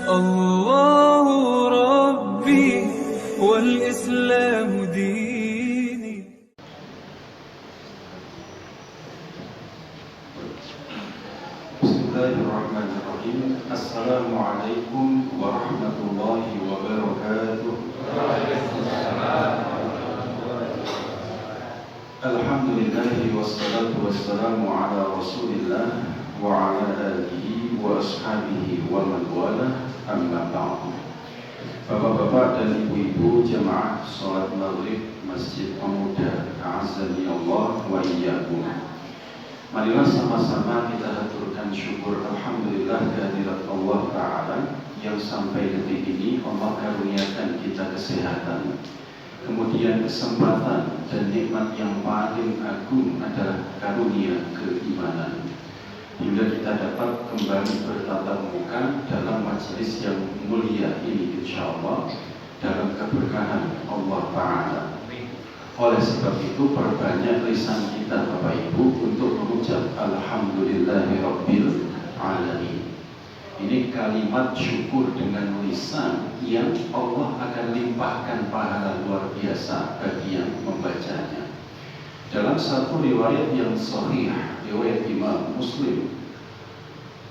الله ربي والإسلام ديني. Bismillahirrahmanirrahim. Assalamualaikum warahmatullahi wabarakatuh. Alhamdulillahi wassalatu wassalamu ala rasulillah wa ala alihi wa ashabihi wa man wala, amma ba'du. Bapak-bapak dan ibu-ibu jemaah salat maghrib Masjid Pemuda, a'azzani Allah wa iyyakum. Marilah sama-sama kita haturkan syukur alhamdulillah kehadirat Allah Ta'ala yang sampai detik ini Allah karuniakan kita kesehatan, kemudian kesempatan dan nikmat yang paling agung adalah karunia keimanan, hingga kita dapat kembali bertatap muka dalam majelis yang mulia ini insyaallah dalam keberkahan Allah Ta'ala. Oleh sebab itu perbanyak lisan kita Bapak Ibu untuk mengucap Alhamdulillahirabbil alamin. Ini kalimat syukur dengan lisan yang Allah akan limpahkan pahala luar biasa bagi yang membacanya. Dalam satu riwayat yang sahih, riwayat Imam Muslim,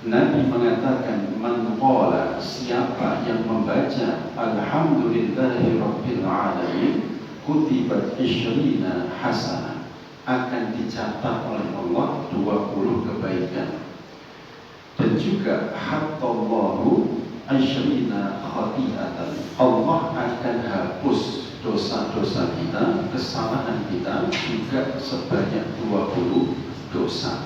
Nabi mengatakan, man qala, siapa yang membaca Alhamdulillahirabbil alamin, kutibat isyrina hasanah, akan dicatat oleh Allah 20 kebaikan. Dan juga hattallahu isyrina khati'atan, Allah akan hapus dosa-dosa kita, kesalahan kita juga sebanyak 20 dosa.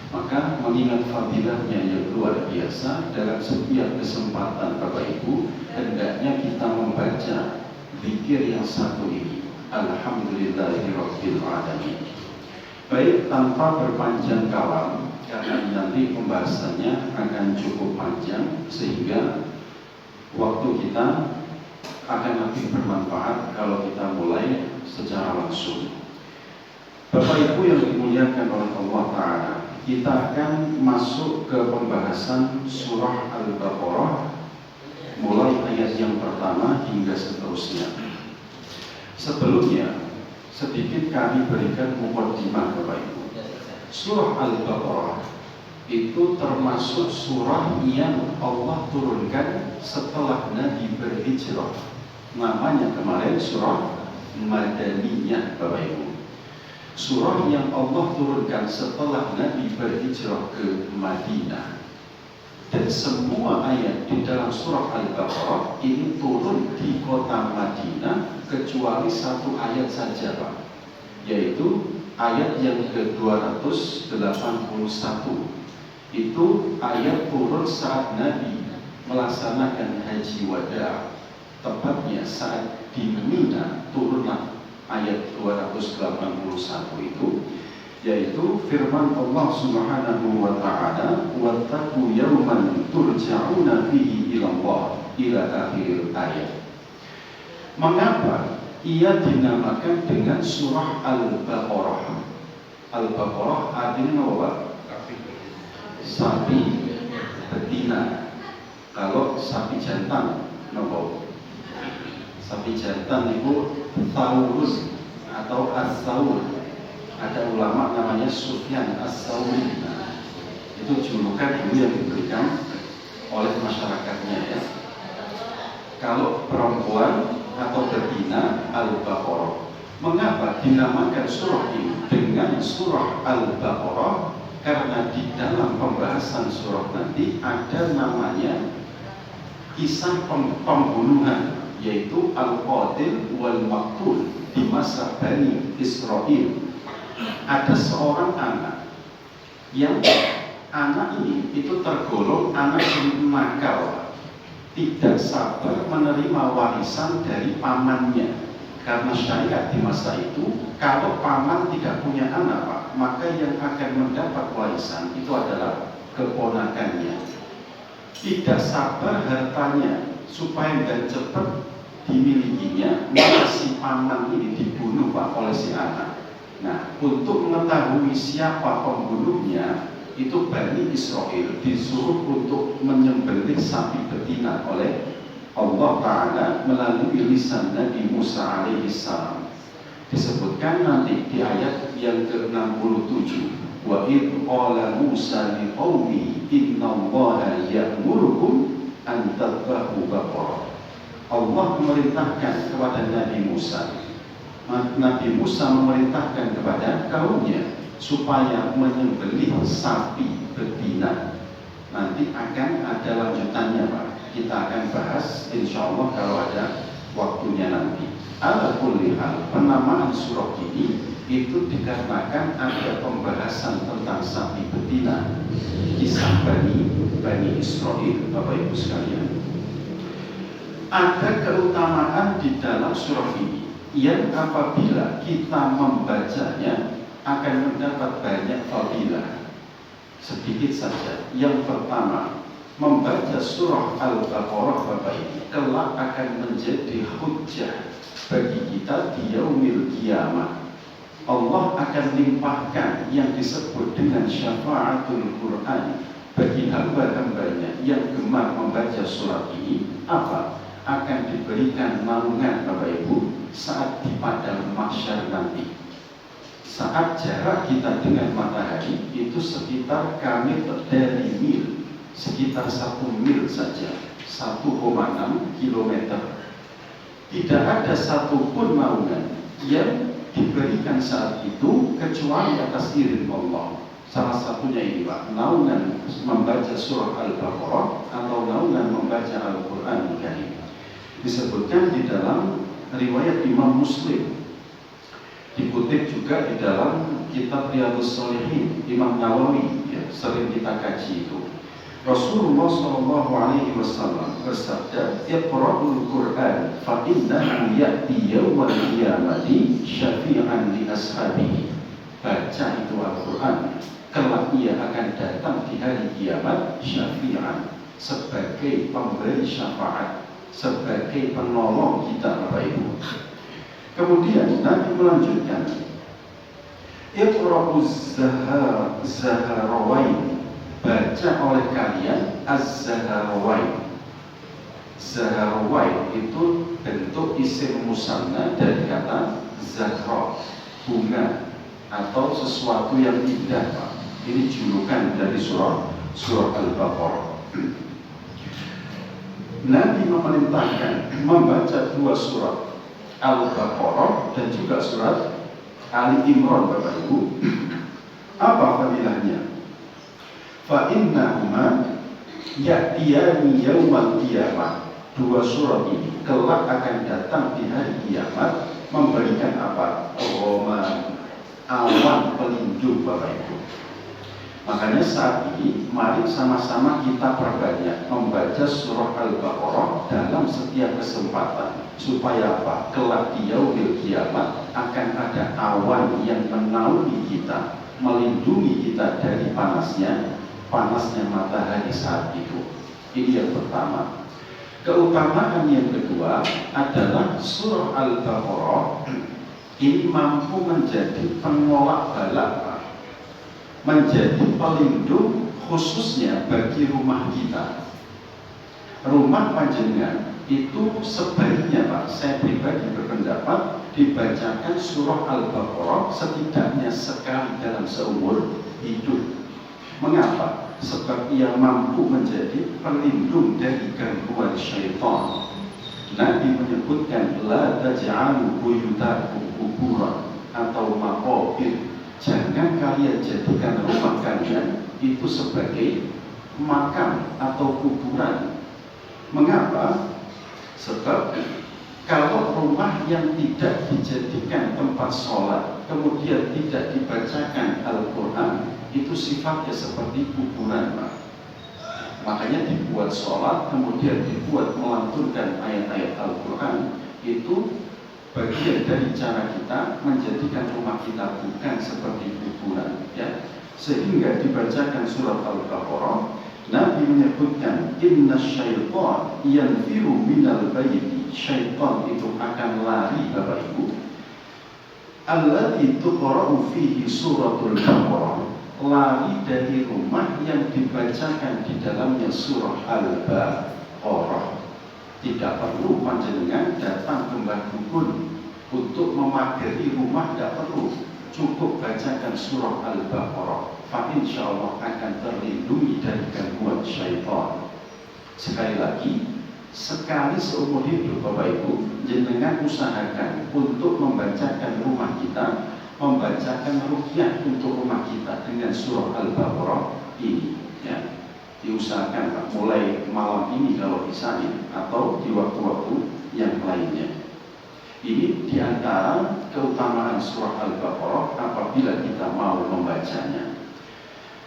Maka mengingat fadilahnya yang luar biasa, dalam setiap kesempatan Bapak Ibu hendaknya kita membaca zikir yang satu ini, Alhamdulillahirabbil alamin. Baik, tanpa berpanjang kalam karena nanti pembahasannya akan cukup panjang sehingga waktu kita akan lebih bermanfaat kalau kita mulai secara langsung. Bapak Ibu yang dimuliakan oleh Allah Ta'ala, kita akan masuk ke pembahasan surah Al-Baqarah mulai ayat yang pertama hingga seterusnya. Sebelumnya sedikit kami berikan muqaddimah Bapak Ibu. Surah Al-Baqarah itu termasuk surah yang Allah turunkan setelah Nabi berhijrah. Namanya kemarin surah Madaniyah Bapak Ibu. Surah yang Allah turunkan setelah Nabi berhijrah ke Madinah. Dan semua ayat di dalam surah Al-Baqarah ini turun di kota Madinah kecuali satu ayat saja Pak, yaitu ayat yang ke-281. Itu ayat turun saat Nabi melaksanakan haji wada, tepatnya saat di Mina turunlah ayat 281 itu, yaitu firman Allah Subhanahu wa Ta'ala, wattaqu yawman turja'una fihi ila Allah, ila akhir ayat. Mengapa ia dinamakan dengan surah Al-Baqarah? Al-Baqarah artinya apa? Sapi betina. Kalau sapi jantan, apa? Sapi jantan itu Taurus atau As-Saur. Ada ulama namanya Sufyan As-Sauri. Itu julukan dulu yang diberikan oleh masyarakatnya ya. Kalau perempuan atau betina Al-Baqarah. Mengapa dinamakan surah ini dengan surah Al-Baqarah? Karena di dalam pembahasan surah nanti ada namanya kisah pembunuhan, yaitu Al-Qatil wal-Maqtul di masa Bani Israel. Ada seorang anak yang anak ini itu tergolong anak yang nakal, tidak sabar menerima warisan dari pamannya. Karena syariat di masa itu, kalau paman tidak punya anak Pak, maka yang akan mendapat warisan itu adalah keponakannya. Tidak sabar hartanya supaya dan cepat dimilikinya, maka si paman ini dibunuh Pak oleh si anak. Nah, untuk mengetahui siapa pembunuhnya, itu Bani Israel disuruh untuk menyembelih sapi betina oleh Allah Ta'ala melalui lisan Nabi Musa alaihissalam. Disebutkan nanti di ayat yang ke-67, wa idh qala Musa liqaumi innallaha ya'murukum an tadhbahu baqarah. Allah memerintahkan kepada Nabi Musa. Nabi Musa memerintahkan kepada kaumnya supaya menyembelih sapi betina. Nanti akan ada lanjutannya, Pak. Kita akan bahas insya Allah kalau ada waktunya nanti. Ala kulli hal, penamaan surah ini itu dikarenakan ada pembahasan tentang sapi betina, kisah Bani Israel, Bapak Ibu sekalian. Ada keutamaan di dalam surah ini yang apabila kita membacanya akan mendapat banyak fadilah. Sedikit saja. Yang pertama, membaca surah Al-Baqarah, Bapak Ibu, kelak akan menjadi hujjah bagi kita di yaumil kiamah. Allah akan limpahkan yang disebut dengan syafaatul Quran bagi hamba-hambanya yang gemar membaca surat ini. Apa? Akan diberikan naungan, Bapak Ibu, saat di padang mahsyar nanti. Saat jarak kita dengan matahari itu sekitar kami dari mil, sekitar 1 mil saja, 1,6 kilometer. Tidak ada satupun naungan yang diberikan saat itu kecuali atas izin Allah. Salah satunya ini, Pak, naungan membaca surah Al-Baqarah atau naungan membaca Al-Quran Karim. Disebutkan di dalam riwayat Imam Muslim, dikutip juga di dalam kitab Riyadhus Shalihin Imam Nawawi, ya, sering kita kaji itu. Rasulullah SAW bersabda, "Iqra'ul Qur'an fa innahu ya'ti yawmal qiyamati syafi'an li ashabihi." Baca itu Al-Quran, kelak ia akan datang di hari kiamat syafi'an, sebagai pemberi syafaat, sebagai penolong kita, Bapak Ibu. Kemudian Nabi melanjutkan, "Iqra'uz Zaharawain." Baca oleh kalian Az-Zaharawain. Zaharawain itu bentuk isim musanna dari kata zahra, bunga atau sesuatu yang indah, Pak. Ini julukan dari surah Al-Baqarah. Nabi memerintahkan membaca 2 surat, Al-Baqarah dan juga surat Ali Imran, Bapak Ibu. Apa fadilahnya? Fa innahuma ya'tiyani yaumal qiyamah. 2 surat ini kelak akan datang di hari kiamat memberikan apa? Roman, awan pelindung, Bapak Ibu. Makanya saat ini mari sama-sama kita perbanyak membaca surah Al-Baqarah dalam setiap kesempatan, supaya apa? Kelak di yaumil kiamat akan ada awan yang menaungi kita, melindungi kita dari panasnya matahari saat itu. Ini yang pertama. Keutamaan yang kedua adalah surah Al-Baqarah ini mampu menjadi penolak bala, menjadi pelindung khususnya bagi rumah kita. Rumah panjenengan itu sebaiknya, Pak, saya pribadi berpendapat dibacakan surah Al-Baqarah setidaknya sekali dalam seumur hidup. Mengapa? Sebab ia mampu menjadi pelindung dari gangguan syaitan. Nabi menyebutkan, la taj'alu buyutakum kuburan atau maqabir. Jangan kalian jadikan rumah kalian itu sebagai makam atau kuburan. Mengapa? Sebab kalau rumah yang tidak dijadikan tempat sholat, kemudian tidak dibacakan Al-Quran, itu sifatnya seperti kuburan, Pak. Makanya dibuat sholat, kemudian dibuat melantunkan ayat-ayat Al-Quran. Itu bagian dari cara kita menjadikan rumah kita bukan seperti kuburan, ya. Sehingga dibacakan surat Al-Baqarah, Nabi menyebutkan, inna syaitan yanfiru minal bayti. Syaitan itu akan lari, Bapak Ibu. Alladzi tuqra'u fihi suratul Baqarah. lari dari rumah yang dibacakan di dalamnya surah Al-Baqarah. Tidak perlu panjenengan datang ke Mbah Dukun untuk memagari rumah, tidak perlu. Cukup bacakan surah Al-Baqarah. Fa insyaallah akan terlindungi dari gangguan syaitan. Sekali lagi, sekali seumur hidup Bapak Ibu, jenengan usahakan untuk membacakan rumah kita, membacakan ruqyah untuk rumah kita dengan surah Al-Baqarah ini, ya. Diusahakan Pak, mulai malam ini kalau bisa, atau di waktu-waktu yang lainnya. Ini diantara keutamaan surah Al-Baqarah apabila kita mau membacanya.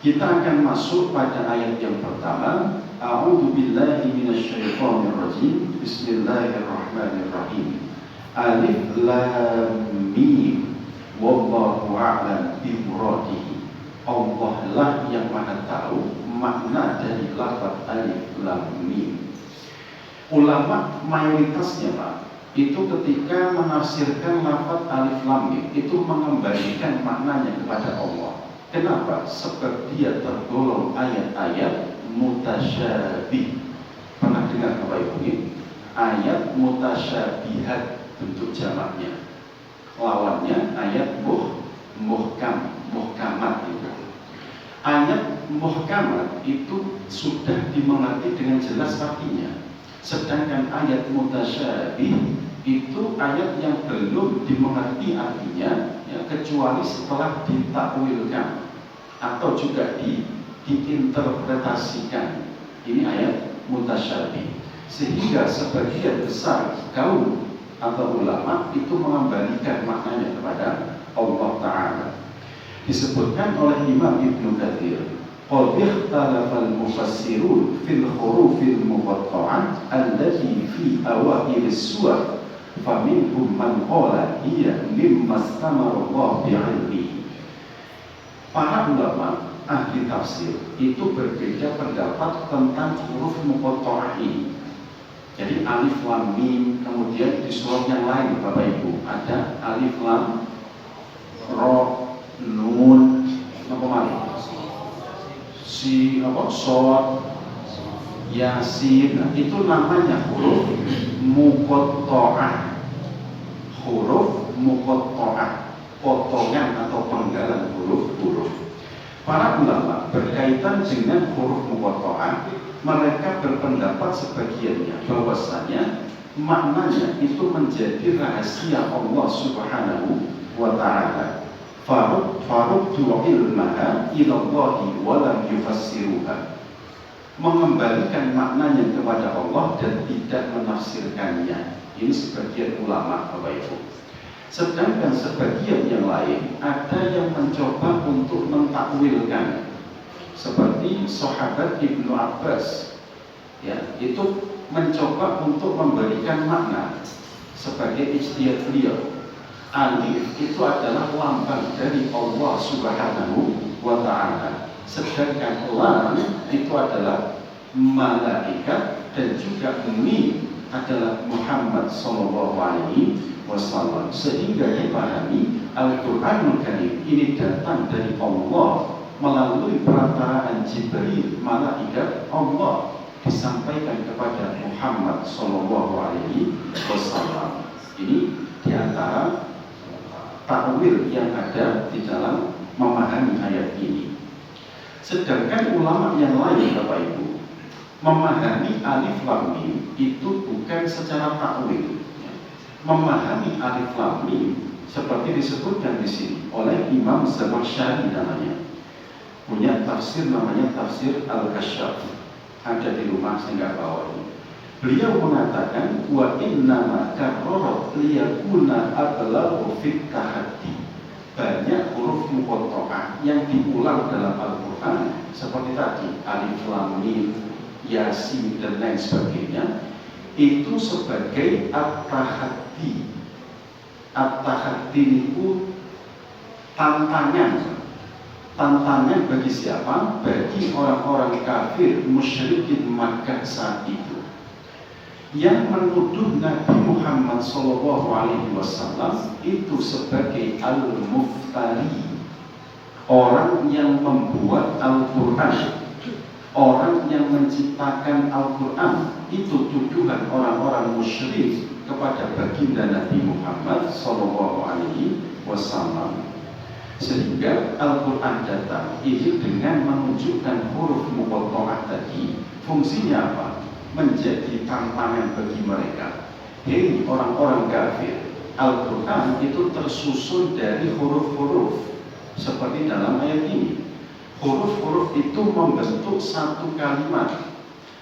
Kita akan masuk pada ayat yang pertama. A'udzu billahi minasyaitonir rajim. Bismillahirrahmanirrahim. Alif lam mim. Wallahu a'lam bi muradihi. Allah lah yang Maha tahu makna dari lafaz alif lam mim. Ulama mayoritasnya Pak, itu ketika menafsirkan lafaz alif lam mim itu mengembalikan maknanya kepada Allah. Kenapa? Sebab dia tergolong ayat-ayat mutasyabih. Pernah dengar Bapak Ibu ini? Ayat mutasyabihat bentuk jamaknya. Lawannya ayat muhkamat itu. Ayat muhkamat itu sudah dimengerti dengan jelas artinya. Sedangkan ayat mutasyabih itu ayat yang belum dimengerti artinya, ya, kecuali setelah ditakwilkan atau juga diinterpretasikan. Ini ayat mutasyabih. Sehingga sebagian besar kaum atau ulama itu mengembalikan maknanya kepada Allah Ta'ala. Disebutkan oleh Imam Ibnu Katsir, qad ikhtalafa al-mufassirun fil hurufil muqatta'ah allati fi awail as-suwar faminhum man qala hiya mimma istamara Allah bi'ilmihi. Para ulama ahli tafsir itu berbeda pendapat tentang huruf muqatta'ah ini. Jadi alif lam mim, kemudian di surat yang lain Bapak Ibu ada alif lam ra nun, apa lagi? Shad, yasin. Nah, itu namanya huruf muqatta'ah. Huruf muqatta'ah, potongan atau penggalan huruf-huruf. Para ulama berkaitan dengan huruf muqatta'ah, mereka berpendapat sebagiannya bahwasanya maknanya itu menjadi rahasia Allah Subhanahu wa Ta'ala. Faruddu ilmaha ilallahi wa lam yufassiruha. Mengembalikan maknanya kepada Allah dan tidak menafsirkannya. Ini sebagian ulama Bapak Ibu. Sedangkan sebagian yang lain ada yang mencoba untuk mentakwilkan. Seperti sahabat Ibnu Abbas, ya, itu mencoba untuk memberikan makna sebagai ijtihad beliau. Alif itu adalah lambang dari Allah Subhanahu wa Ta'ala. Sedangkan lam itu adalah malaikat dan juga mim adalah Muhammad sallallahu alaihi wasallam. Sehingga dipahami Al-Qur'anul Karim ini datang dari Allah melalui perantaraan Jibril, malaikat Allah, disampaikan kepada Muhammad sallallahu alaihi wasallam. Ini diantara takwil yang ada di dalam memahami ayat ini. Sedangkan ulama yang lain Bapak Ibu memahami alif lam mim itu bukan secara takwil. Memahami alif lam mim seperti disebutkan di sini oleh Imam Zamakhsyari namanya. Punya tafsir namanya tafsir Al-Kasyaf. Ada di rumah saya nggak bawa ini. Beliau mengatakan wa innama karrarat liyakuna ablaghu fit tahaddi. Banyak huruf muqatta'ah yang diulang dalam Al-Qur'an seperti tadi alif lam mim, yasin dan lain sebagainya, itu sebagai at-tahaddi. At-tahaddi itu tantangan. Tantangan bagi siapa? Bagi orang-orang kafir musyrikin Makkah saat itu, yang menuduh Nabi Muhammad SAW itu sebagai al-muftari. Orang yang membuat Al-Quran, orang yang menciptakan Al-Quran, itu tuduhan orang-orang musyrik kepada baginda Nabi Muhammad SAW. Sehingga Al-Quran datang itu dengan menunjukkan huruf muqatta'ah tadi. Fungsinya apa? Menjadi tantangan bagi mereka. Hei orang-orang kafir, Al-Quran itu tersusun dari huruf-huruf. Seperti dalam ayat ini, huruf-huruf itu membentuk satu kalimat.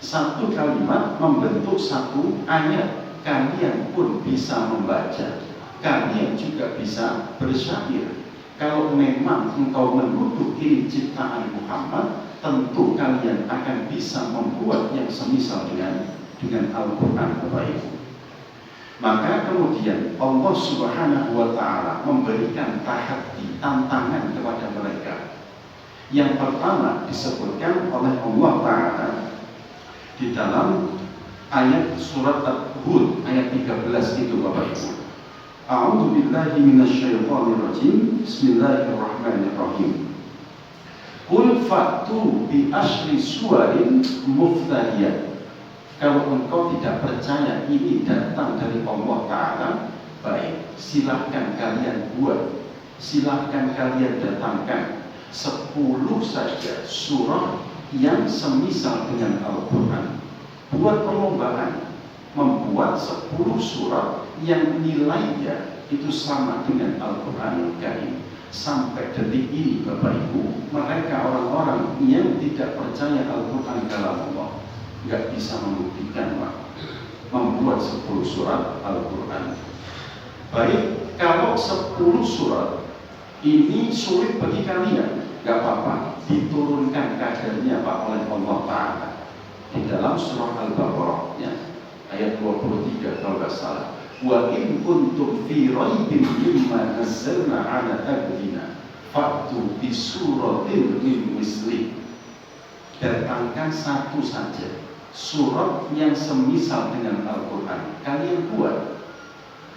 Satu kalimat membentuk satu ayat. Kalian pun bisa membaca, kalian juga bisa bersyair. Kalau memang engkau menuduh ini ciptaan Muhammad, tentu kalian akan bisa membuat yang semisal dengan Al-Quran Bapak Ibu. Maka kemudian Allah Subhanahu wa Ta'ala memberikan tahaddi, tantangan kepada mereka. Yang pertama disebutkan oleh Allah Ta'ala di dalam ayat surat Hud ayat 13 itu Bapak Ibu. A'udzu billahi minasyaitonir rajim. Bismillahirrahmanirrahim. Qul fa'tu bi asyri suwarin muftariyat. Kalau engkau tidak percaya ini datang dari Allah Ta'ala, baik, silahkan kalian buat, silahkan kalian datangkan 10 saja surah yang semisal dengan Al-Quran. Buat perlombaan, membuat 10 surah yang nilainya itu sama dengan Al-Quran Karim. Sampai detik ini Bapak Ibu, mereka orang-orang yang tidak percaya Al-Quran kalam Allah nggak bisa membuktikan Pak, membuat 10 surat Al-Quran. Baik, kalau 10 surat ini sulit bagi kalian, nggak apa-apa, diturunkan kadarnya Pak oleh Allah Ta'ala di dalam surah Al-Baqarah ya, ayat 23 kalau nggak salah. Wa in kuntum fi raibin mimma nazzalna ala abdina fa'tu bi suratin min misli. Datangkan satu saja surat yang semisal dengan Al-Quran, kalian buat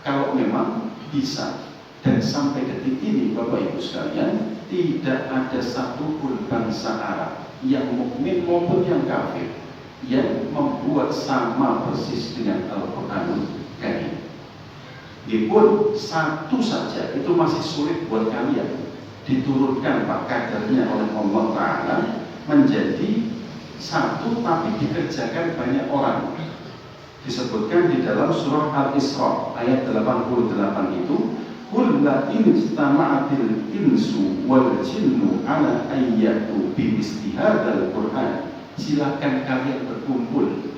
kalau memang bisa. Dan sampai detik ini Bapak Ibu sekalian, tidak ada satupun bangsa Arab yang mukmin maupun yang kafir yang membuat sama persis dengan Al-Quran Karim. Dipun satu saja itu masih sulit buat kalian, diturunkan Pak kadarnya oleh Allah Ta'ala menjadi satu tapi dikerjakan banyak orang. Disebutkan di dalam surah Al-Isra ayat 88 itu, qul la in istama'atil insu wal jinnu ala ayyatu bi istihadal Qur'an. Silakan kalian berkumpul,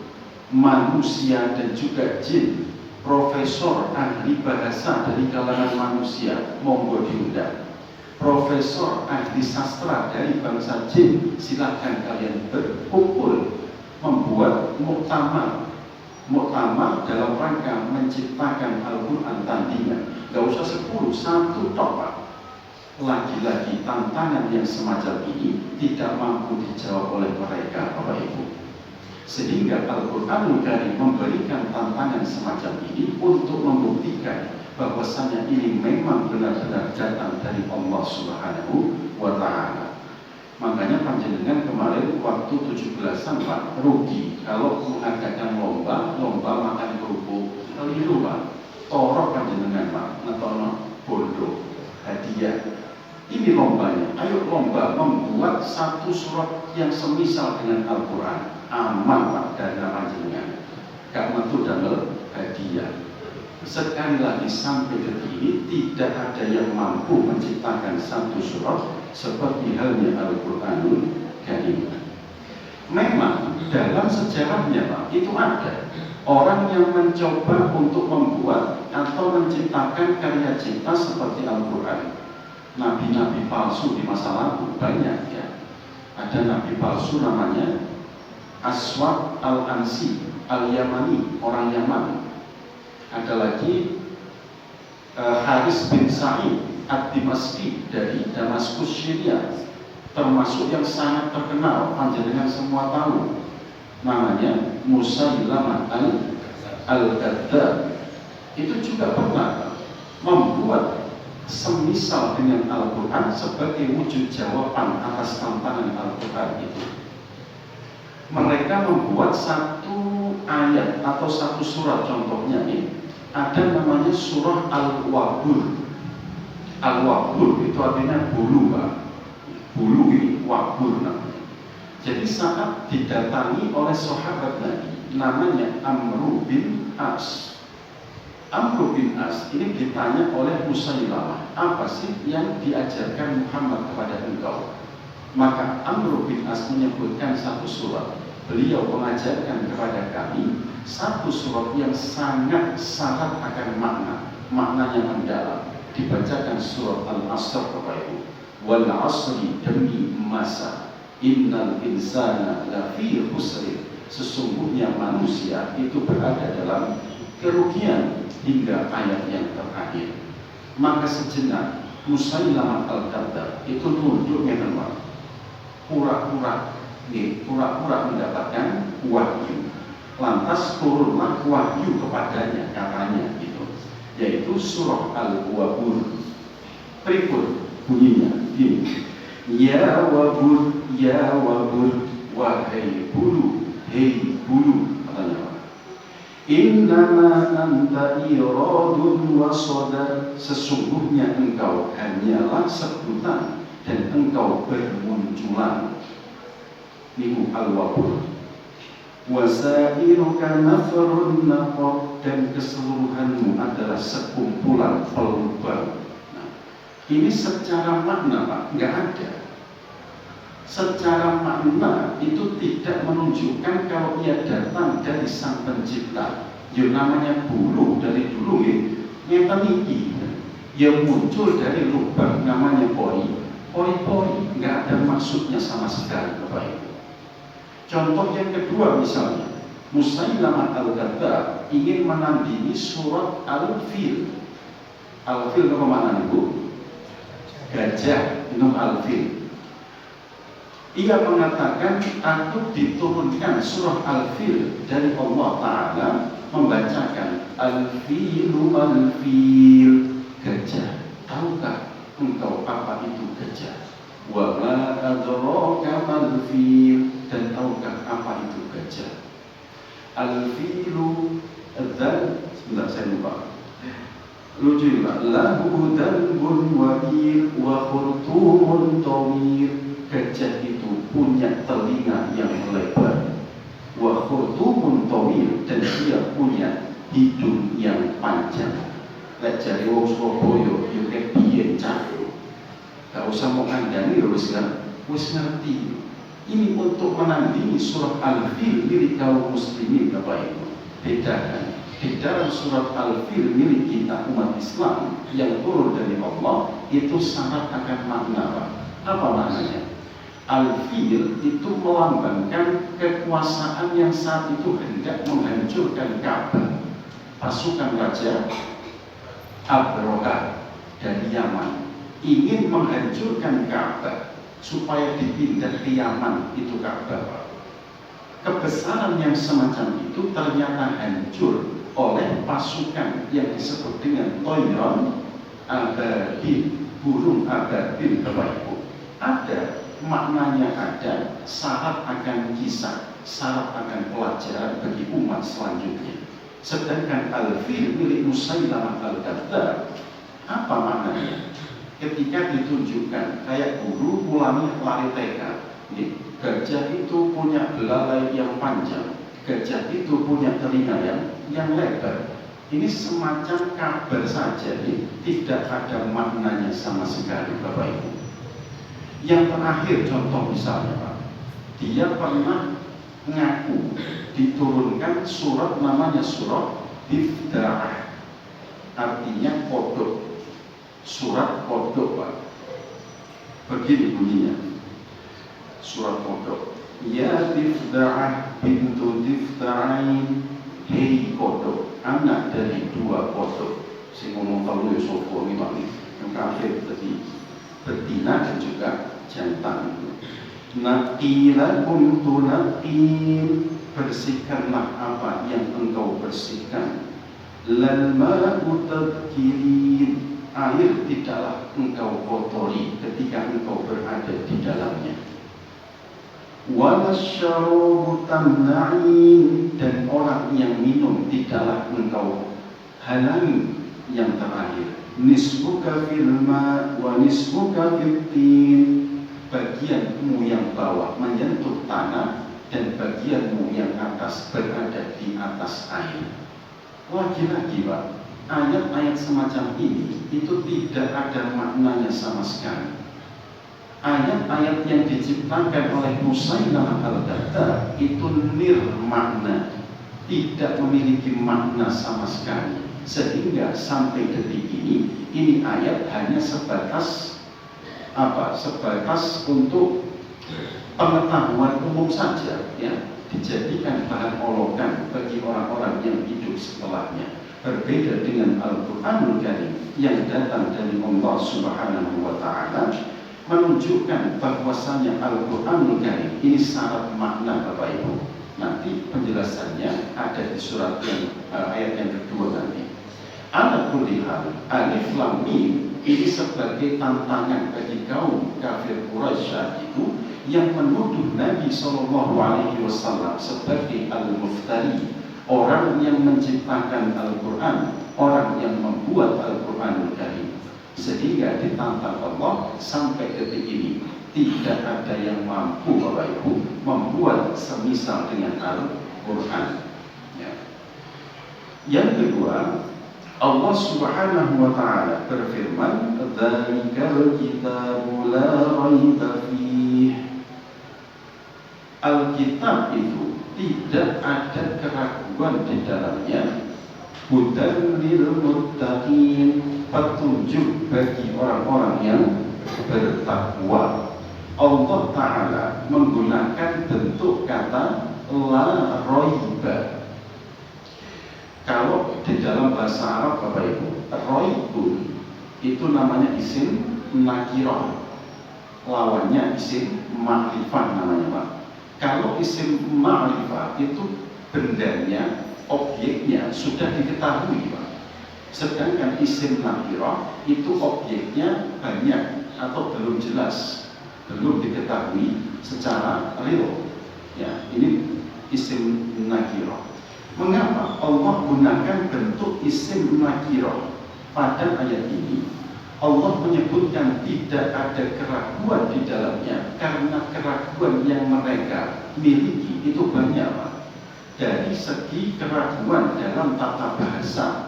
manusia dan juga jin, profesor ahli bahasa dari kalangan manusia, monggo diundang. Profesor ahli sastra dari bangsa jin, silahkan kalian berkumpul membuat muktamar dalam rangka menciptakan Al-Quran tandingan. Gak usah 10, satu tok Pak. Lagi-lagi tantangan yang semacam ini tidak mampu dijawab oleh mereka Bapak Ibu. Sehingga Al-Quran Karim memberikan tantangan semacam ini untuk membuktikan bahwasanya ini memang benar-benar datang dari Allah Subhanahu wa Ta'ala. Makanya panjenengan kemarin waktu 17-an Pak, rugi kalau mengadakan lomba makan kerupuk. Keliru Pak, torok panjenengan Pak, ngetono bodoh hadiah. Ini lombanya, ayo lomba membuat satu surat yang semisal dengan Al-Quran. Aman Pak, dana panjenengan gak metu damel hadiah. Sekali lagi sampai detik ini tidak ada yang mampu menciptakan satu surat seperti halnya Al-Quranul Karim. Memang dalam sejarahnya Pak, itu ada orang yang mencoba untuk membuat atau menciptakan karya cipta seperti Al-Quran. Nabi-nabi palsu di masa lalu banyak ya. Ada nabi palsu namanya Aswad Al-Ansi Al-Yamani, orang Yaman. Ada lagi Haris bin Sa'id Ad-Dimaski dari Damaskus, Syria, termasuk yang sangat terkenal, panjenengan semua tahu, namanya Musailamah Al-Kadzdzab. Itu juga pernah membuat semisal dengan Al-Quran sebagai wujud jawaban atas tantangan Al-Quran itu. Mereka membuat satu ayat atau satu surat, contohnya nih, ada namanya surah Al-Wabur. Al-Wabur itu artinya bulu, Pak. Bulu ini wabur namanya. Jadi saat didatangi oleh sahabat Nabi namanya Amr bin As. Amr bin As ini ditanya oleh Musailamah, apa sih yang diajarkan Muhammad kepada engkau? Maka Amr bin As menyebutkan satu surat. Beliau mengajarkan kepada kami satu surat yang sangat syarat akan maknanya mendalam. Dibacakan surat Al-Asr kepada ibu. Wal asri, demi masa, innal insana lafi khusrin, sesungguhnya manusia itu berada dalam kerugian, hingga ayat yang terakhir. Maka sejenak Musailamah Al-Kadzdzab itu tunduk memang pura-pura mendapatkan wahyu. Lantas turunlah wahyu kepadanya, katanya gitu, yaitu surah Al-Wabur. Berikut bunyinya gini: Ya wabur, ya wabur, wahai bulu, hei bulu, katanya. Innama anta iradun wa sadar, sesungguhnya engkau hanyalah sebutan dan engkau bermunculan. Niku al-wabur. Wasairuka nafrun naqab, dan keseluruhanmu adalah sekumpulan pelubang. Nah, ini secara makna, Pak, nggak ada. Secara makna itu tidak menunjukkan kalau ia datang dari Sang Pencipta. Yang namanya bulu dari dulu ngeten iki. Yang muncul dari lubang namanya pori-pori, nggak ada maksudnya sama sekali, Bapak Ibu. Contoh yang kedua misalnya, Musailamah Al-Kadzdzab ingin menandingi surat Al-Fil. Al-Fil apa makna Ibu? Gajah, itu Al-Fil. Ia mengatakan, aku diturunkan surah Al-Fil dari Allah Ta'ala membacakan Al-Filu Al-Fil, gajah. Tahukah engkau apa itu gajah? Wa ma adraka mal fil, dan tahukah apa itu gajah? Al-filu adzan, sebentar saya lupa. Lucu Pak. Lahu danbun wabir wa khurtumun tawir. Gajah itu punya telinga yang lebar. Wa khurtumun tawir, dan dia punya hidung yang panjang. Lek jare wong Surabaya yo kepiye cah. Gak usah mau kandani, wis ngerti. Ini untuk menandingi surah Al-Fil milik kaum muslimin, Bapak Ibu. Bedakan di dalam surat Al-Fil milik kita umat Islam yang turun dari Allah itu syarat akan makna, Pak. Apa maknanya? Al-Fil itu melambangkan kekuasaan yang saat itu hendak menghancurkan Ka'bah. Pasukan Raja Abraha dari Yaman ingin menghancurkan Ka'bah supaya dipindah ke Yaman, itu Ka'bah. Kebesaran yang semacam itu ternyata hancur oleh pasukan yang disebut dengan Toyron Ababil, burung ababil, Bapak Ibu. Ada maknanya, ada syarat akan kisah, syarat akan pelajaran bagi umat selanjutnya. Sedangkan Al-Fil milik Musailamah Al-Kadzdzab, apa maknanya? Ketika ditunjukkan kayak guru ulangi lari TK, gajah itu punya belalai yang panjang, gajah itu punya telinga yang lebar. Ini semacam kabar saja, tidak ada maknanya sama sekali, Bapak Ibu. Yang terakhir contoh misalnya, Pak, dia pernah ngaku diturunkan surat namanya surat Iftarah, artinya kodok. Surat kodok, Pak. Begini bunyinya surat kodok. Ya Tifda'ah bintu Tifda'ain, hei kodok, anak dari dua kodok. Si ngomong tahu ya sopo ini, Pak, yang kafir tadi betina dan juga jantan. Naqilakum tunaqil, bersihkanlah apa yang engkau bersihkan. Lal ma'u tadkirin, air tidaklah engkau kotori ketika engkau berada di dalamnya. Walasyarabu tamna'in, dan orang yang minum tidaklah engkau halangi. Yang terakhir, nisbuka fil ma wa nisbuka fil tin, bagianmu yang bawah menyentuh tanah dan bagianmu yang atas berada di atas air. Lagi-lagi Pak, ayat-ayat semacam ini itu tidak ada maknanya sama sekali. Ayat-ayat yang diciptakan oleh Musailamah al-Kadzdzab itu nirmakna, tidak memiliki makna sama sekali, sehingga sampai detik ini ayat hanya sebatas untuk pengetahuan umum saja, ya, dijadikan bahan olokan bagi orang-orang yang hidup setelahnya. Berbeda dengan Al-Qur'anul Karim yang datang dari Allah Subhanahu wa Ta'ala, menunjukkan bahwasanya Al-Qur'anul Karim ini syarat makna, Bapak Ibu. Nanti penjelasannya ada di surat yang ayat yang kedua nanti. Ala kulli hal, alif lam mim ini sebagai tantangan bagi kaum kafir Quraisy itu yang menuduh Nabi SAW sebagai al-muftari, orang yang menciptakan Al-Quran, orang yang membuat Al-Quranul Karim. Sehingga ditantang Allah sampai detik ini tidak ada yang mampu, Bapak Ibu, membuat semisal dengan Al-Quran, ya. Yang kedua, Allah Subhanahu wa Ta'ala berfirman, "Dzalikal kitabu la raiba fih." Alkitab itu tidak ada keraguan di dalamnya. Hudan lil muttaqin, petunjuk bagi orang-orang yang bertakwa. Allah Ta'ala menggunakan bentuk kata la raiba. Kalau di dalam bahasa Arab, Bapak Ibu, raibun itu namanya isim nakirah, lawannya isim ma'rifah namanya, Pak. Kalau isim ma'rifah itu bendanya, objeknya sudah diketahui, Pak. Sedangkan isim nakirah itu objeknya banyak atau belum jelas, belum diketahui secara real. Ya, ini isim nakirah. Mengapa Allah gunakan bentuk isim nakirah pada ayat ini? Allah menyebutkan tidak ada keraguan di dalamnya karena keraguan yang mereka miliki itu banyak, Pak. Dari segi keraguan dalam tata bahasa,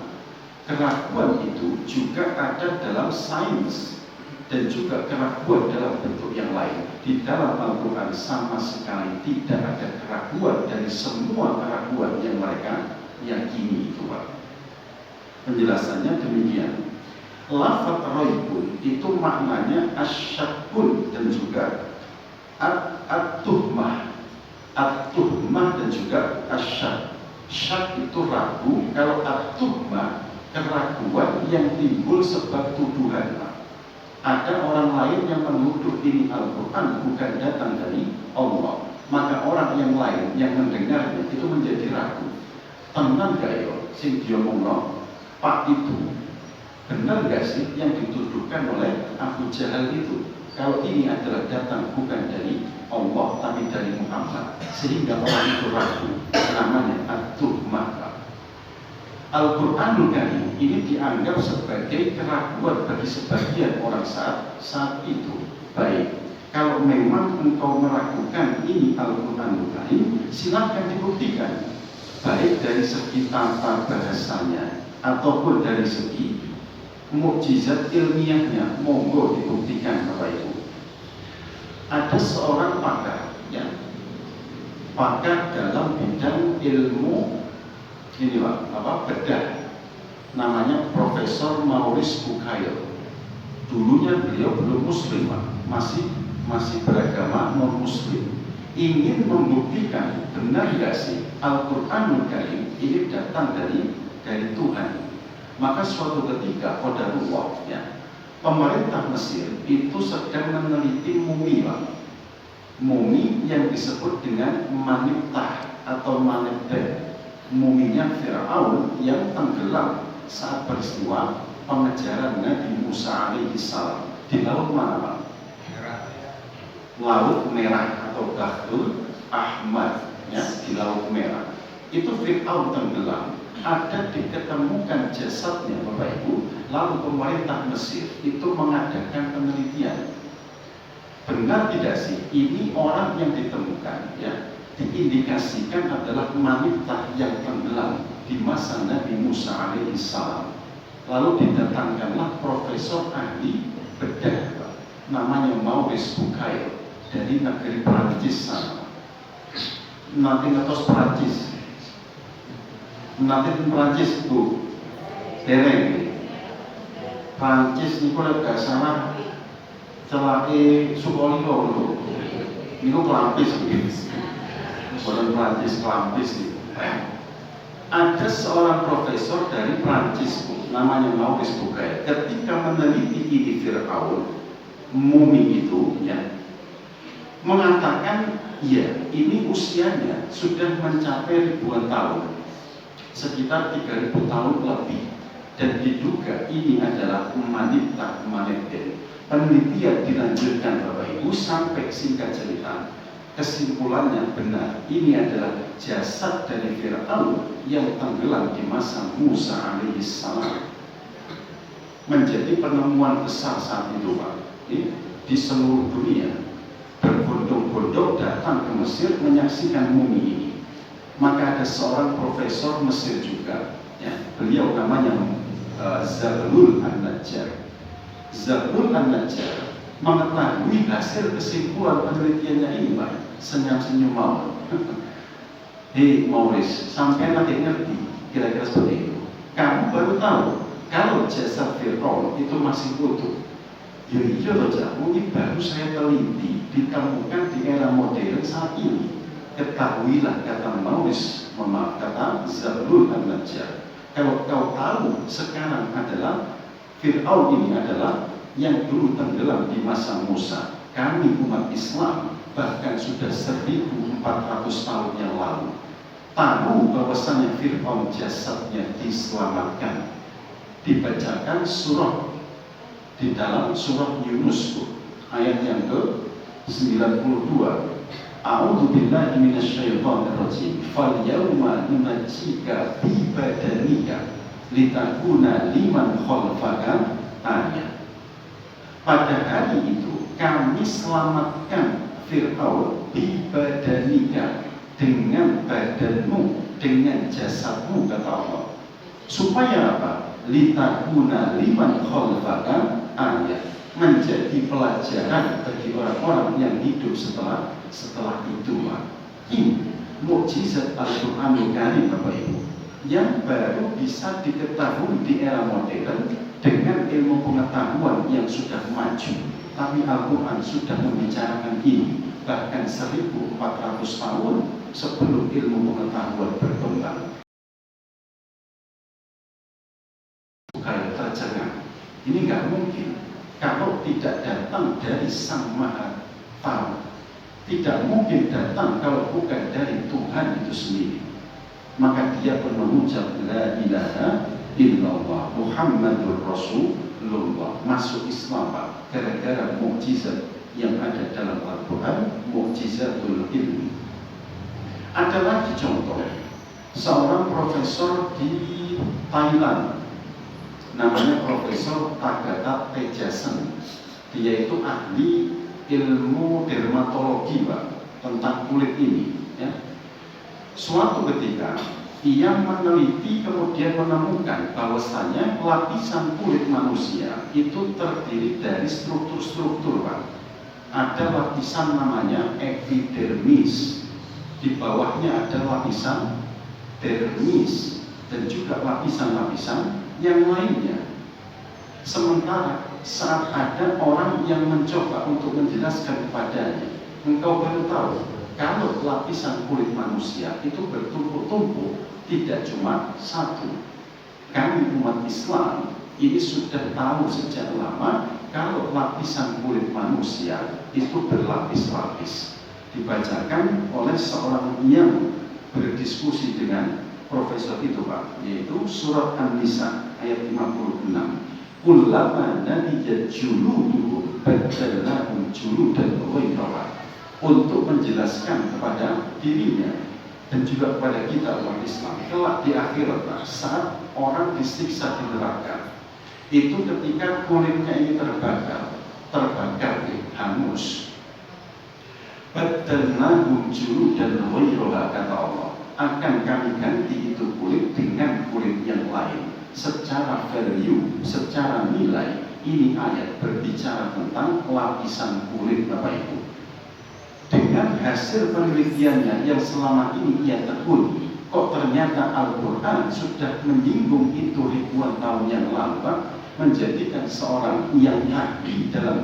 keraguan itu juga ada dalam sains dan juga keraguan dalam bentuk yang lain. Di dalam Al-Quran sama sekali tidak ada keraguan dari semua keraguan yang mereka yakini itu, Pak. Penjelasannya demikian. Lafaz raibun itu maknanya asyakun dan juga at-tuhmah. At-tuhmah dan juga asyak. Syak itu ragu, kalau at-tuhmah keraguan yang timbul sebab tuduhan, Pak. Ada orang lain yang menuduh ini Al-Quran bukan datang dari Allah, maka orang yang lain yang mendengarnya itu menjadi ragu. Tenang gak ya sing diomongno Pak itu, benar gak sih yang dituduhkan oleh Abu Jahal itu, kalau ini adalah datang bukan dari Allah tapi dari Muhammad, sehingga orang itu ragu. Namanya at-tuhmah. Al-Quranul Karim ini dianggap sebagai keraguan bagi sebagian orang saat itu. Baik, kalau memang engkau meragukan ini Al-Quranul Karim, silakan dibuktikan, baik dari segi tata bahasanya ataupun dari segi mukjizat ilmiahnya, monggo dibuktikan, Bapak Ibu. Ada seorang pakar, ya, pakar dalam bidang ilmu ini, Pak, bedah, namanya Profesor Maurice Bucaille. Dulunya beliau belum Muslim, Pak, masih beragama non Muslim. Ingin membuktikan benar nggak sih Al-Quranul Karim ini datang dari Tuhan. Maka suatu ketika qadarullah, ya, pemerintah Mesir itu sedang meneliti mumi, Pak. Mumi yang disebut dengan Maniftah atau Manebteh, muminya Fir'aun yang tenggelam saat peristiwa pengejaran Nabi Musa alaihissalam di laut mana Pak? Laut Merah atau Bahrul Ahmar, ya, di Laut Merah. Itu Fir'aun tenggelam, ada diketemukan jasadnya Bapak Ibu. Lalu pemerintah Mesir itu mengadakan penelitian. Benar tidak sih ini orang yang ditemukan, ya, diindikasikan adalah wanita yang tenggelam di masa Nabi Musa alaihissalam. Lalu didatangkanlah profesor ahli bedah, namanya Maurice Bucaille dari negeri Perancis sana. Nanti ngetos Perancis, nanti Perancis Bu, dereng Perancis ini kalau gak salah celake Sukolilo dulu, ini Kelampis begitu, bukan Perancis, Kelampis gitu. Ada seorang profesor dari Perancis Bu, namanya Maurice Bucaille. Ketika meneliti ini Fir'aun, mumi itu, ya, mengatakan ya ini usianya sudah mencapai ribuan tahun, sekitar 3000 tahun lebih, dan diduga ini adalah wanita Maneten. Penelitian dilanjutkan Bapak Ibu sampai singkat cerita kesimpulannya benar, ini adalah jasad dari Fir'aun yang tenggelam di masa Musa alaihissalam. Menjadi penemuan besar saat itu Pak, di seluruh dunia. Berbondong-bondong datang ke Mesir menyaksikan mumi ini. Maka ada seorang profesor Mesir juga, ya, beliau namanya Zaghloul An-Najjar. Zaghloul An-Najjar mengetahui hasil kesimpulan penelitiannya ini Pak, senyum-senyum mau. Hei Maurice, sampai nanti ngerti kira-kira seperti itu. Kamu baru tahu kalau jasad Fir'aun itu masih utuh. Ya iya loh, ini baru saya teliti, ditemukan di era modern saat ini. Ketahuilah, kata Maurice, kata Zaghloul An-Najjar, kalau kau tahu sekarang adalah Fir'aun ini adalah yang dulu tenggelam di masa Musa. Kami umat Islam bahkan sudah 1400 tahun yang lalu tahu bahwasanya Fir'aun jasadnya diselamatkan. Dibacakan surah di dalam surah Yunus ayat yang ke-92. A'udzu billahi minasyaitonir rajim. Fal yauma nunajjika bi badanika litakuna liman khalfaka ayat. Pada hari itu kami selamatkan Fir'aun bi badanika, dengan badanmu, dengan jasadmu, kata Allah. Supaya apa? Litakuna liman khalfaka ayat, menjadi pelajaran bagi orang-orang yang hidup setelah itu. Ini mukjizat Al-Qur'anul Karim Bapak Ibu, yang baru bisa diketahui di era modern dengan ilmu pengetahuan yang sudah maju. Tapi Al-Quran sudah membicarakan ini bahkan 1400 tahun sebelum ilmu pengetahuan berkembang. Kayak tercengang, ini nggak mungkin kalau tidak datang dari Sang Maha Tahu, tidak mungkin datang kalau bukan dari Tuhan itu sendiri. Maka dia pun mengucap la ilaha illallah Muhammadur Rasulullah, masuk Islam Pak, gara-gara mukjizat yang ada dalam Al-Quran, mukjizatul ilmi. Ada lagi contoh, seorang profesor di Thailand, namanya Profesor Tagata Tejasen. Dia itu ahli ilmu dermatologi Pak, tentang kulit ini, ya. Suatu ketika ia meneliti, kemudian menemukan bahwasanya lapisan kulit manusia itu terdiri dari struktur-struktur Pak. Ada lapisan namanya epidermis, di bawahnya ada lapisan dermis, dan juga lapisan-lapisan yang lainnya. Sementara saat ada orang yang mencoba untuk menjelaskan kepadanya, engkau baru tahu kalau lapisan kulit manusia itu bertumpuk-tumpuk, tidak cuma satu. Kami umat Islam ini sudah tahu sejak lama kalau lapisan kulit manusia itu berlapis-lapis. Dibacakan oleh seorang yang berdiskusi dengan profesor itu Pak, yaitu surat An-Nisa ayat 56. kullama nadijat juluduhum badalnahum juludan ghairaha, untuk menjelaskan kepada dirinya dan juga kepada kita umat Islam kelak di akhirat saat orang disiksa di neraka itu ketika kulitnya ini terbakar hangus, badalnahum juludan ghairaha, kata Allah, akan kami ganti itu kulit dengan kulit yang lain. Secara value, secara nilai, ini ayat berbicara tentang lapisan kulit Bapak Ibu. Dengan hasil penelitiannya yang selama ini ia tekuni, kok ternyata Al-Quran sudah menyinggung itu ribuan tahun yang lalu, menjadikan seorang yang ahli dalam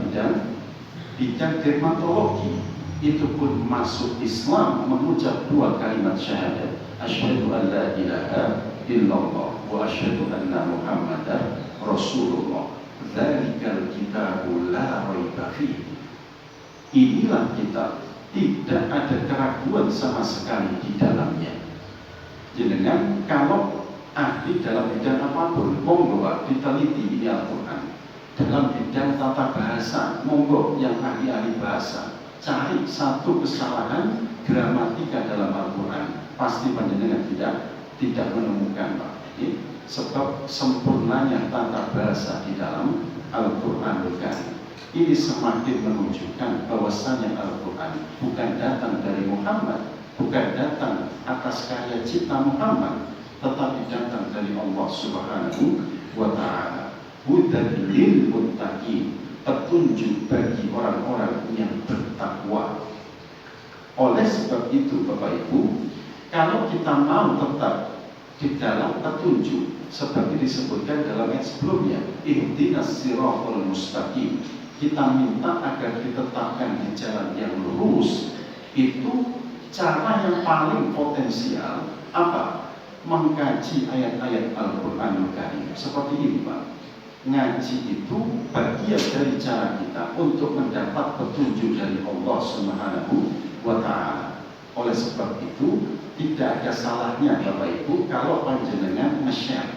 bidang dermatologi itu pun masuk Islam, mengucap dua kalimat syahadat, asyhadu an la ilaha illallah wa asyhadu anna muhammadar rasulullah, dzalikal kitabu la raiba fihi. Inilah kitab, tidak ada keraguan sama sekali di dalamnya. Jenengan kalau ahli dalam bidang apapun, monggo Pak diteliti ini Al-Quran. Dalam bidang tata bahasa, monggo yang ahli-ahli bahasa cari satu kesalahan gramatika dalam Al-Quran, pasti panjenengan tidak menemukan Pak. Sebab sempurnanya tata bahasa di dalam Al-Quranul Karim ini semakin menunjukkan bahwasanya Al-Quran bukan datang dari Muhammad, bukan datang atas karya cipta Muhammad, tetapi datang dari Allah Subhanahu wa Ta'ala. Hudan lil muttaqin, petunjuk bagi orang-orang yang bertakwa. Oleh sebab itu Bapak Ibu, kalau kita mau tetap di dalam petunjuk seperti disebutkan dalam ayat sebelumnya, ihdinas siratal mustaqim, kita minta agar ditetapkan di jalan yang lurus, itu cara yang paling potensial apa? Mengkaji ayat-ayat Al-Quranul Karim seperti ini Pak. Ngaji itu bagian dari cara kita untuk mendapat petunjuk dari Allah Subhanahu wa Ta'ala. Oleh sebab itu tidak ada salahnya Bapak Ibu kalau panjenengan nge-share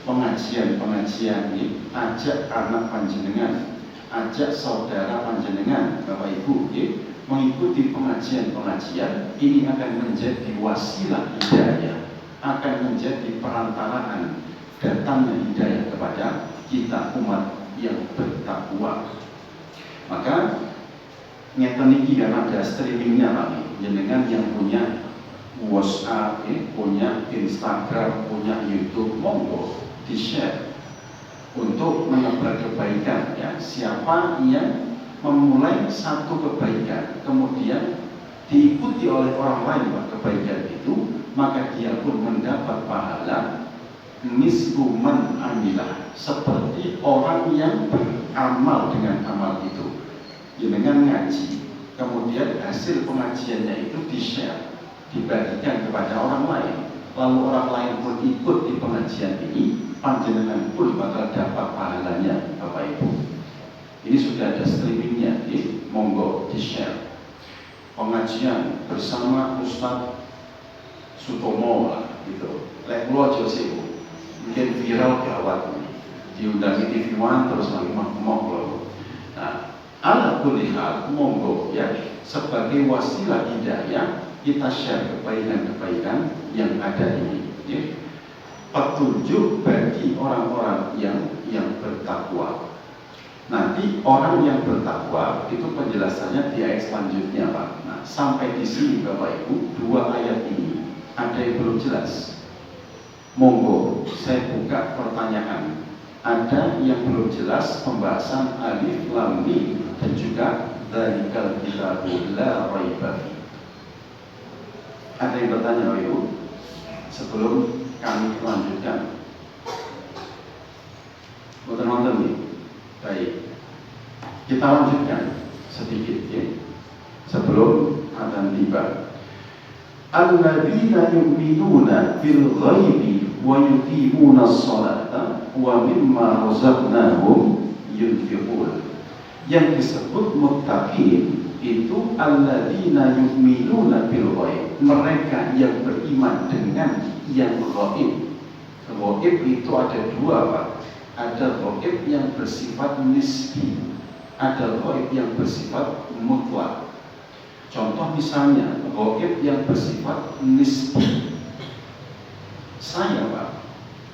pengajian ini, ajak anak panjenengan, ajak saudara panjenengan Bapak Ibu mengikuti pengajian ini, akan menjadi wasilah hidayah, akan menjadi perantaraan datangnya hidayah kepada kita umat yang bertakwa. Maka ngeten iki kan ada streamingnya Pak, jenengan yang punya WhatsApp, punya Instagram, punya YouTube, monggo di-share untuk menebar kebaikan ya. Siapa yang memulai satu kebaikan kemudian diikuti oleh orang lain Pak kebaikan itu, maka dia pun mendapat pahala mislu man amilah, seperti orang yang beramal dengan amal itu. Dengan ngaji, kemudian hasil pengajiannya itu di-share, dibagikan kepada orang lain, lalu orang lain pun ikut di pengajian ini, panjenengan pun bakal dapat pahalanya Bapak Ibu. Ini sudah ada streamingnya, monggo di-share. Pengajian bersama Ustadz Sutomo lah gitu. Lek kula aja sih mungkin viral gawat ini. Diundang di TV One terus lagi mau kula. Nah, ala kulli hal monggo ya, sebagai wasilah hidayah kita share kebaikan-kebaikan yang ada ini ya. Petunjuk bagi orang-orang yang bertakwa. Nanti orang yang bertakwa itu penjelasannya di ayat selanjutnya Pak. Nah, sampai di sini Bapak Ibu, dua ayat ini ada yang belum jelas. Monggo saya buka pertanyaan. Ada yang belum jelas pembahasan alif lam mim dan juga dzalikal kitabu la raiba fihi. Ada yang bertanya Bapak Ibu sebelum kami lanjutkan? Nonton nih. Baik. Kita lanjutkan sedikit ya. Sebelum adzan tiba. Alladzina yu'minuna bil ghaibi wa yuqimuna as-salata wa mimma razaqnahum yunfiqun. Yang disebut muttaqin itu alladzina yu'minuna bil ghaib, mereka yang beriman dengan yang ghaib. Ghaib itu ada dua Pak. Ada ghaib yang bersifat nisbi, ada ghaib yang bersifat mutlak. Contoh misalnya ghaib yang bersifat nisbi. Saya Pak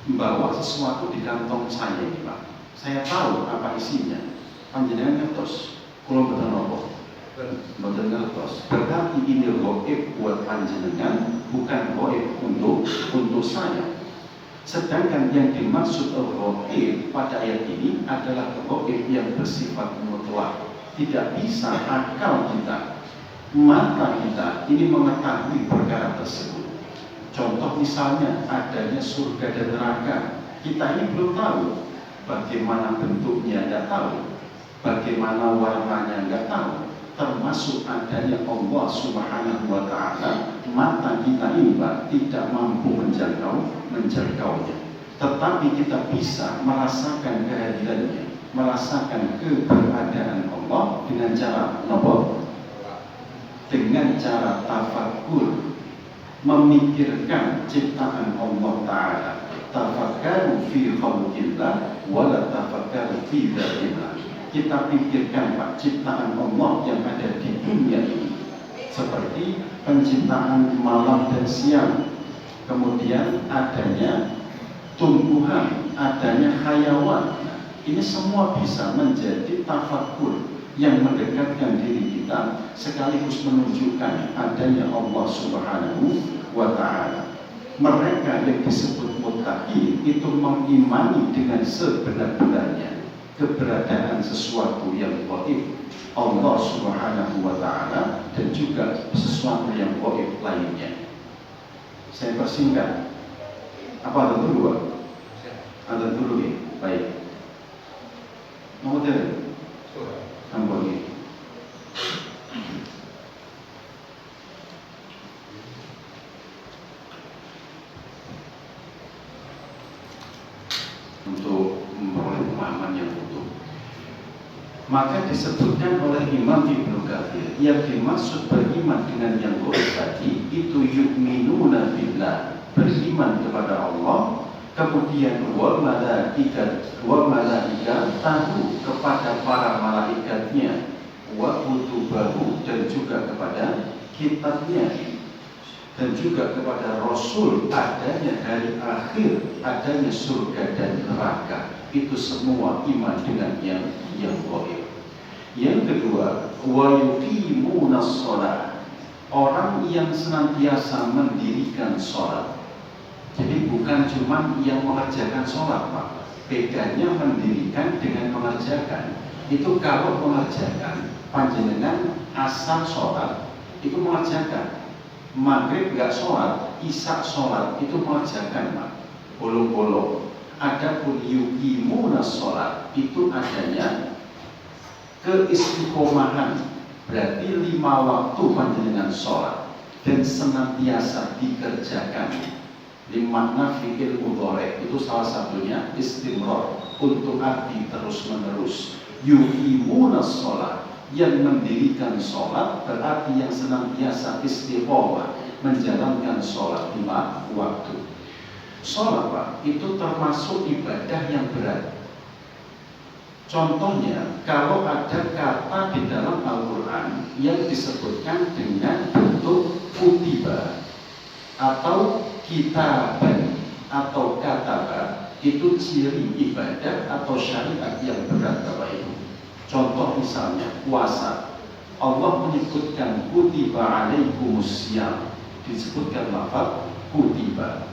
membawa sesuatu di kantong saya ini Pak. Saya tahu apa isinya. Panjenengan ngertos, kula mboten napa. Mboten ngertos. Berarti ini ghaib buat panjenengan, bukan ghaib untuk saya. Sedangkan yang dimaksud ghaib pada ayat ini adalah ghaib yang bersifat mutlak. Tidak bisa akal kita, mata kita ini mengetahui perkara tersebut. Contoh misalnya adanya surga dan neraka, kita ini belum tahu. Bagaimana bentuknya nggak tahu, bagaimana warnanya nggak tahu. Termasuk adanya Allah Subhanahu wa Ta'ala, mata kita ini Pak tidak mampu menjangkaunya. Tetapi kita bisa merasakan kehadirannya, merasakan keberadaan Allah dengan cara apa? Dengan cara tafakkur, memikirkan ciptaan Allah Ta'ala. Tafakkaru fi khalqillah wa la tafakkaru fi dzatillah. Kita pikirkan Pak ciptaan Allah yang ada di dunia ini, seperti penciptaan malam dan siang, kemudian adanya tumbuhan, adanya hayawan. Ini semua bisa menjadi tafakkur yang mendekatkan diri kita, sekaligus menunjukkan adanya Allah Subhanahu wa Ta'ala. Mereka yang disebut muttaqin itu mengimani dengan sebenar-benarnya keberadaan sesuatu yang gaib, Allah Subhanahu wa Ta'ala, dan juga sesuatu yang gaib lainnya. Saya persingkat. Apa ada dulu? Ada dulu ya? Baik. Nomor dari Ampun ya. Untuk memperoleh pemahaman yang utuh, maka disebutkan oleh Imam Ibnu Katsir yang dimaksud beriman dengan yang gaib tadi itu yu'minuna billah, beriman kepada Allah, kemudian wa malaikatahu, kepada para malaikatnya, wa kutubahu, dan juga kepada kitabnya, dan juga kepada Rasul, adanya hari akhir, adanya surga dan neraka. Itu semua iman dengan yang gaib. Yang kedua, wa yuqimunas shalah, orang yang senantiasa mendirikan sholat. Jadi bukan cuma yang mengerjakan sholat Pak. Bedanya mendirikan dengan mengerjakan. Itu kalau mengerjakan, panjenengan asal sholat itu mengerjakan. Maghrib nggak sholat, isya sholat, itu mengerjakan Pak, bolong-bolong. Adapun yuqimunas sholat itu adanya keistiqomahan, berarti 5 waktu panjenengan sholat dan senantiasa dikerjakan. Makna fikir mudhari itu salah satunya istimrar, untuk arti terus menerus. Yuqimunas sholat, yang mendirikan sholat berarti yang senantiasa istiqomah menjalankan sholat 5 waktu. Sholat Pak itu termasuk ibadah yang berat. Contohnya kalau ada kata di dalam Al-Quran yang disebutkan dengan bentuk kutiba atau kitaban atau kataba, itu ciri ibadah atau syariat yang berat Bapak Ibu. Contoh misalnya puasa, Allah menyebutkan kutiba alaikumusiyam, disebutkan lafaz kutiba.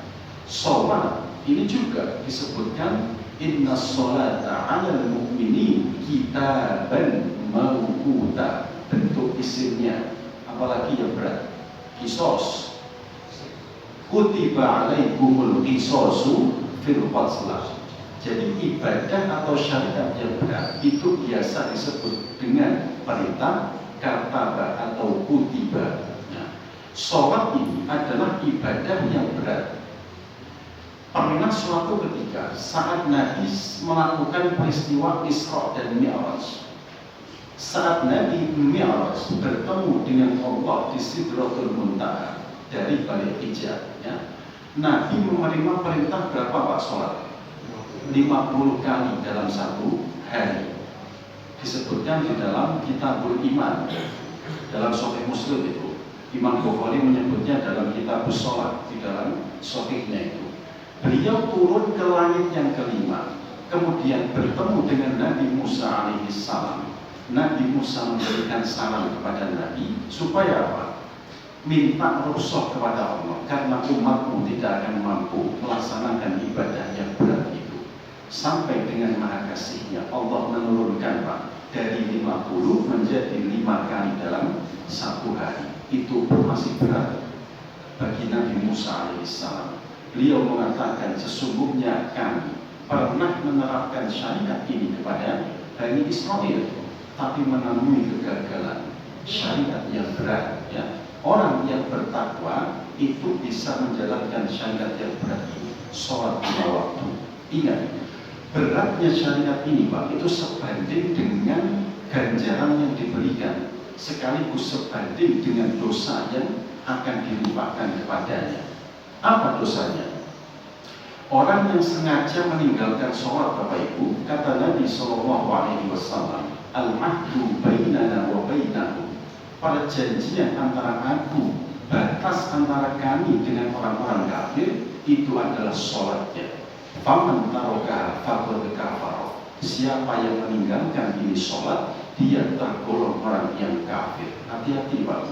Sholat ini juga disebutkan inna sholata alal mu'minin kitaban mawquta, bentuk isimnya. Apalagi yang berat, kisos, kutiba alaikumul kisosu fil qatlah. Jadi ibadah atau syariat yang berat itu biasa disebut dengan perintah, kataba atau kutiba. Nah, sholat ini adalah ibadah yang berat. Pernah suatu ketika saat Nabi melakukan peristiwa Isra dan Mi'raj, saat Nabi Mi'raj bertemu dengan Allah di Sidratul Muntaha dari Balik Hijab, ya, Nabi menerima perintah berapa Pak sholat? 50 kali dalam satu hari. Disebutkan di dalam Kitabul Iman, dalam Sahih Muslim itu. Imam Bukhari menyebutnya dalam Kitabus Shalah, di dalam Sahihnya itu. Beliau turun ke langit yang kelima, kemudian bertemu dengan Nabi Musa alaihissalam. Nabi Musa memberikan salam kepada Nabi supaya apa? Minta rukhsah kepada Allah, karena umatmu tidak akan mampu melaksanakan ibadah yang berat itu. Sampai dengan maha kasihnya Allah menurunkan Pak, dari 50 menjadi 5 kali dalam satu hari. Itu pun masih berat bagi Nabi Musa alaihissalam. Beliau mengatakan, sesungguhnya kami pernah menerapkan syariat ini kepada Bani Israel, tapi menemui kegagalan. Syariat yang berat, ya. Orang yang bertakwa itu bisa menjalankan syariat yang berat ini, sholat 5 waktu. Ingat, beratnya syariat ini Pak, itu sebanding dengan ganjaran yang diberikan, sekaligus sebanding dengan dosa yang akan dilimpahkan kepadanya. Apa dosanya? Orang yang sengaja meninggalkan sholat, Bapak Ibu, kata Nabi SAW, al-ahdu bainana wa bainahum, perjanjian antara aku, batas antara kami dengan orang-orang kafir itu adalah sholatnya. Faman taroka faqad kafara. Siapa yang meninggalkan ini sholat, dia tergolong orang yang kafir. Hati-hati Pak.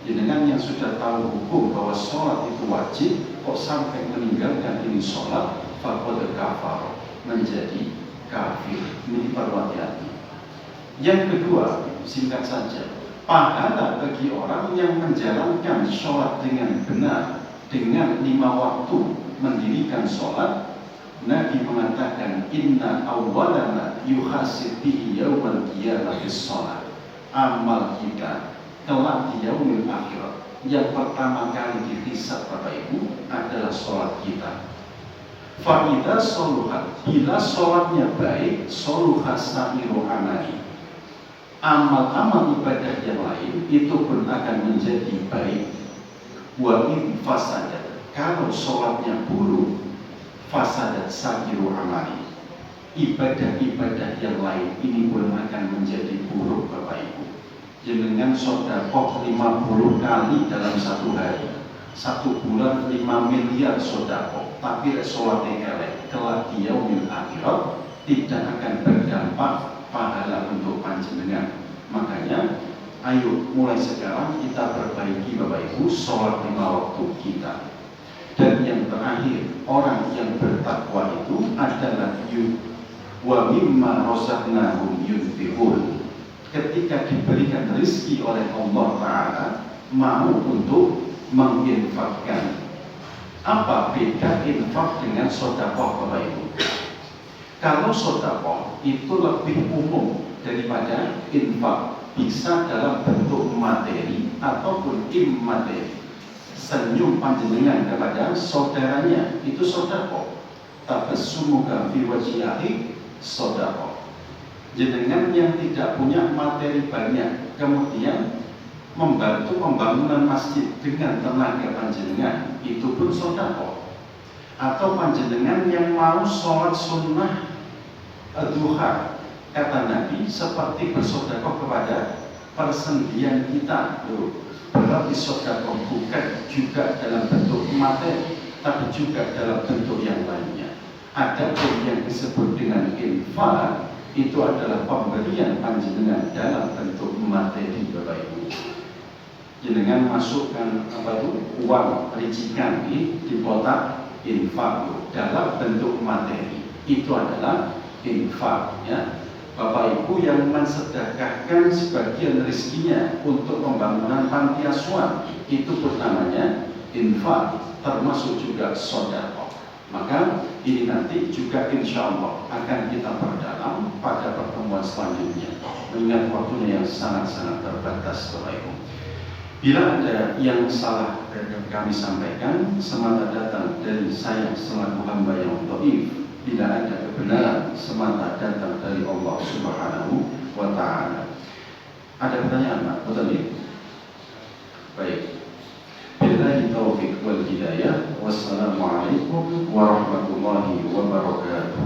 Dengan yang sudah tahu hukum bahwa sholat itu wajib, kok sampai meninggalkan ini sholat, faqad kafara, menjadi kafir. Ini perlu hati-hati. Yang kedua, singkat saja, pahala bagi orang yang menjalankan sholat dengan benar, dengan 5 waktu mendirikan sholat. Nabi mengatakan, inna awwalana yuhasib bihi yawmal qiyamati sholat. Amal kita kelak di yaumil akhirat, yang pertama kali dihisab Bapak Ibu adalah sholat kita. Fa'idha soluhat, bila sholatnya baik, soluhat sa'iru amali, amal-amal ibadah yang lain itu pun akan menjadi baik. Wa in fasadat, kalau sholatnya buruk, fasadat sa'iru amali, ibadah-ibadah yang lain ini pun akan menjadi buruk Bapak Ibu. Jenengan sedekah 50 kali dalam satu hari, 1 bulan 5 miliar sedekah, tapi sholatnya elek, kelak di yaumil akhirat tidak akan berdampak pahala untuk panjenengan. Makanya ayo mulai sekarang kita perbaiki Bapak Ibu sholat 5 waktu kita. Dan yang terakhir, orang yang bertakwa itu adalah wa mimma razaqnahum yunfiqun. Ketika diberikan rezeki oleh Allah Ta'ala, mau untuk menginfakkan. Apa beda infak dengan sedekah Bapak Ibu? Kalau sedekah itu lebih umum daripada infak, bisa dalam bentuk materi ataupun immateri. Senyum panjenengan kepada saudaranya itu sedekah. Tabassumuka fi wajhihi sedekah. Jenengan yang tidak punya materi banyak, kemudian membantu pembangunan masjid dengan tenaga panjenengan, itu pun sedekah. Atau panjenengan yang mau sholat sunnah duha, kata Nabi, seperti bersedekah kepada persendian kita. Berarti sedekah bukan juga dalam bentuk materi, tapi juga dalam bentuk yang lainnya. Ada pun yang disebut dengan infak, itu adalah pemberian panjenengan dalam bentuk materi Bapak Ibu. Jenengan masukkan uang ricikan di kotak infak dalam bentuk materi, itu adalah infak, ya. Bapak Ibu yang mensedekahkan sebagian rezekinya untuk pembangunan panti asuhan, itu pun namanya infak, termasuk juga sedekah. Maka ini nanti juga insya Allah akan kita perdalam pada pertemuan selanjutnya, mengingat waktunya yang sangat-sangat terbatas Bapak Ibu. Bila ada yang salah dan kami sampaikan, semata datang dari saya selaku hamba yang dhaif. Bila ada kebenaran, semata datang dari Allah Subhanahu wa Ta'ala. Ada pertanyaan Pak? Betul ya? Baik. Billahi taufiq wal hidayah. Wassalamualaikum warahmatullahi wabarakatuh.